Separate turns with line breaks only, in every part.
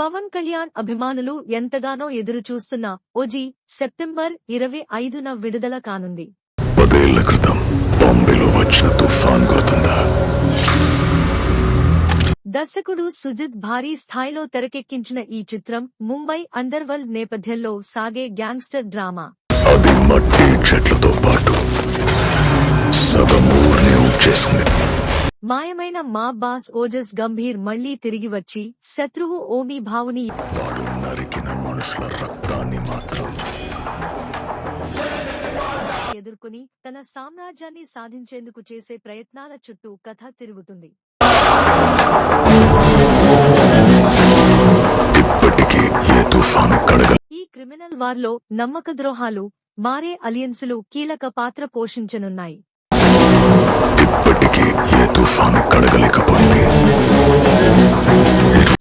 పవన్ కళ్యాణ్ అభిమానులు ఎంతగానో ఎదురుచూస్తున్న ఓజీ సెప్టెంబర్ 25న విడుదల కానుంది.
10 ఏళ్ల క్రితం బాంబేలో వచ్చిన తుఫాన్ గుర్తుందా?
దర్శకుడు సుజిత్ భారీ స్థాయిలో తెరకెక్కించిన ఈ చిత్రం ముంబై అండర్వరల్డ్ నేపథ్యంలో సాగే గ్యాంగ్స్టర్ డ్రామా.
అది మట్టి చెట్లతో పాటు సగం ఊర్నే వచ్చేసింది.
మాయమైన మా బాస్ ఓజస్ గంభీర్ మళ్లీ తిరిగి వచ్చి శత్రువు ఓమీ భావుని
వాడు నరికిన మనుషుల రక్తాన్ని మాత్రం
ఎదుర్కొని తన సామ్రాజ్యాన్ని సాధించేందుకు చేసే ప్రయత్నాల చుట్టూ కథ తిరుగుతుంది.
ఇప్పటికీ ఏ తుఫాను కడగ
ఈ క్రిమినల్ వార్లో నమ్మకద్రోహాలు, మారే అలియన్సులు కీలక పాత్ర పోషించనున్నాయి.
ఇప్పటికీ ఏ తుఫాను కడగలేకపోయింది.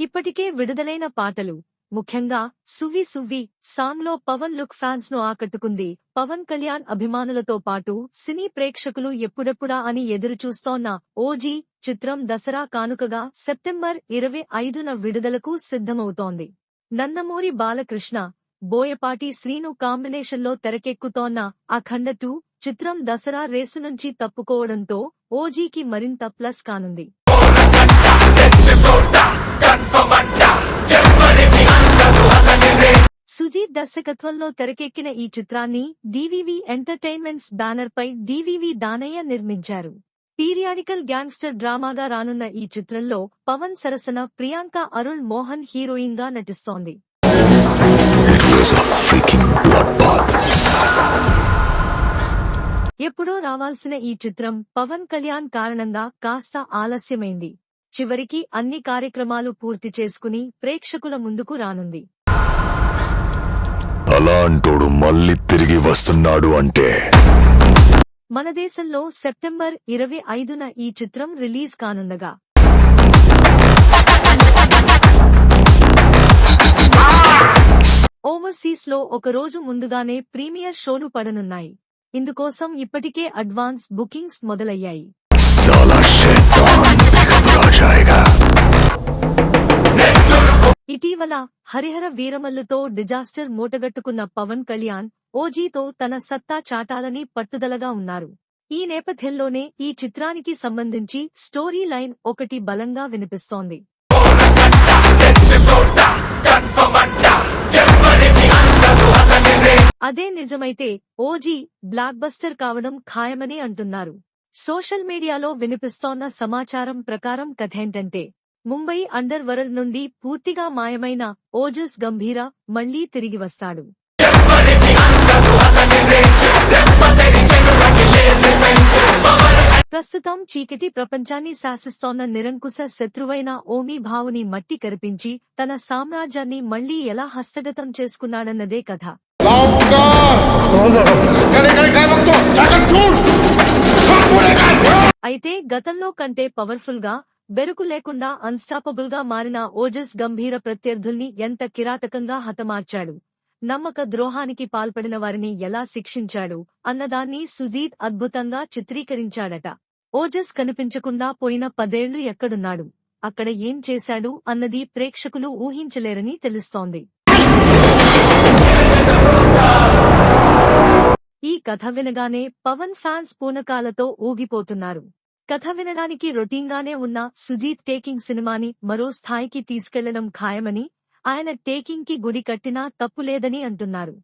ఇప్పటికే విడుదలైన పాటలు, ముఖ్యంగా సువ్వి సువ్వి సాంగ్ లో పవన్ లుక్ ఫ్యాన్స్ ను ఆకట్టుకుంది. పవన్ కళ్యాణ్ అభిమానులతో పాటు సినీ ప్రేక్షకులు ఎప్పుడెప్పుడా అని ఎదురుచూస్తోన్న ఓజీ చిత్రం దసరా కానుకగా సెప్టెంబర్ 25న విడుదలకు సిద్ధమవుతోంది. నందమూరి బాలకృష్ణ, బోయపాటి శ్రీను కాంబినేషన్లో తెరకెక్కుతోన్న అఖండ 2 చిత్రం దసరా రేసు నుంచి తప్పుకోవడంతో ఓజీకి మరింత ప్లస్ కానుంది. సుజీత్ దర్శకత్వంలో తెరకెక్కిన ఈ చిత్రాన్ని డివివి ఎంటర్టైన్మెంట్స్ బ్యానర్ పై డివివి దానయ్య నిర్మించారు. పీరియాడికల్ గ్యాంగ్స్టర్ డ్రామాగా రానున్న ఈ చిత్రంలో పవన్ సరసన ప్రియాంక అరుణ్ మోహన్ హీరోయిన్ గా నటిస్తోంది. ఎప్పుడో రావాల్సిన ఈ చిత్రం పవన్ కళ్యాణ్ కారణంగా కాస్త ఆలస్యమైంది. చివరికి అన్ని కార్యక్రమాలు పూర్తి చేసుకుని ప్రేక్షకుల ముందుకు రానుంది.
అలాంటోడు మళ్ళీ తిరిగి వస్తున్నాడు అంటే
మన దేశంలో సెప్టెంబర్ 25న ఈ చిత్రం రిలీజ్ కానుండగా ఓవర్సీస్ లో ఒకరోజు ముందుగానే ప్రీమియర్ షోలు పడనున్నాయి. ఇందుకోసం ఇప్పటికే అడ్వాన్స్ బుకింగ్స్ మొదలయ్యాయి. ఇటీవల హరిహర వీరమల్లుతో డిజాస్టర్ మూటగట్టుకున్న పవన్ కళ్యాణ్ ఓజీతో తన సత్తా చాటాలని పట్టుదలగా ఉన్నారు. ఈ నేపథ్యంలోనే ఈ చిత్రానికి సంబంధించి స్టోరీ లైన్ ఒకటి బలంగా వినిపిస్తోంది. అదే నిజమైతే ఓజీ బ్లాక్ బస్టర్ కావడం ఖాయమని అంటున్నారు. సోషల్ మీడియాలో వినిపిస్తోన్న సమాచారం ప్రకారం కథేంటంటే ముంబై అండర్ వరల్డ్ నుండి పూర్తిగా మాయమైన ఓజస్ గంభీర మళ్లీ తిరిగి వస్తాడు. ప్రస్తుతం చీకటి ప్రపంచాన్ని శాసిస్తోన్న నిరంకుశ శత్రువైన ఓమీ భావుని మట్టి కరిపించి తన సామ్రాజ్యాన్ని మళ్లీ ఎలా హస్తగతం చేసుకున్నాడన్నదే కథ. అయితే గతంలో కంటే పవర్ఫుల్ గా, బెరుకు లేకుండా అన్స్టాపబుల్ గా మారిన ఓజస్ గంభీర ప్రత్యర్థుల్ని ఎంత కిరాతకంగా హతమార్చాడు, నమ్మక ద్రోహానికి పాల్పడిన వారిని ఎలా శిక్షించాడు అన్నదాన్ని సుజీత్ అద్భుతంగా చిత్రీకరించాడట. ఓజస్ కనిపించకుండా పోయిన 10 ఏళ్లు ఎక్కడున్నాడు, అక్కడ ఏం చేశాడు అన్నది ప్రేక్షకులు ఊహించలేరని తెలుస్తోంది. ఈ కథ వినగానే పవన్ ఫ్యాన్స్ పూనకాలతో ఊగిపోతున్నారు. కథ వినడానికి రొటీన్గానే ఉన్న సుజీత్ టేకింగ్ సినిమాని మరో స్థాయికి తీసుకెళ్లడం ఖాయమని, ఆయన టేకింగ్ కి గుడి కట్టినా తప్పులేదని అంటున్నారు.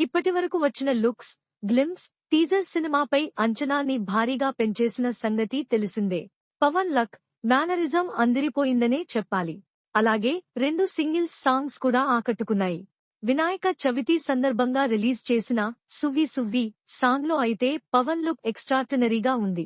ఇప్పటివరకు వచ్చిన లుక్స్, గ్లిమ్స్, టీజర్ సినిమాపై అంచనాల్ని భారీగా పెంచేసిన సంగతి తెలిసిందే. పవన్ లక్, మేనరిజం అందిరిపోయిందనే చెప్పాలి. అలాగే 2 సింగిల్స్ సాంగ్స్ కూడా ఆకట్టుకున్నాయి. వినాయక చవితి సందర్భంగా రిలీజ్ చేసిన సువ్వి సువ్వి సాంగ్ లో అయితే పవన్ లుక్ ఎక్స్ట్రార్డినరీగా ఉంది.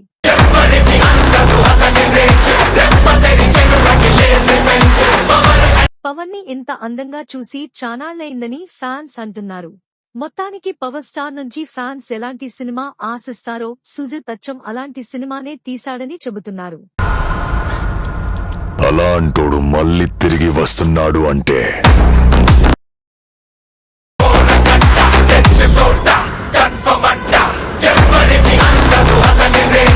పవన్ ని ఇంత అందంగా చూసి చానాళ్లయిందని ఫ్యాన్స్ అంటున్నారు. మొత్తానికి పవర్ స్టార్ నుంచి ఫ్యాన్స్ ఎలాంటి సినిమా ఆశిస్తారో సుజిత్ అచ్చం అలాంటి సినిమానే తీశాడని చెబుతున్నారు.
అలాంటోడు మళ్ళీ తిరిగి వస్తున్నాడు అంటే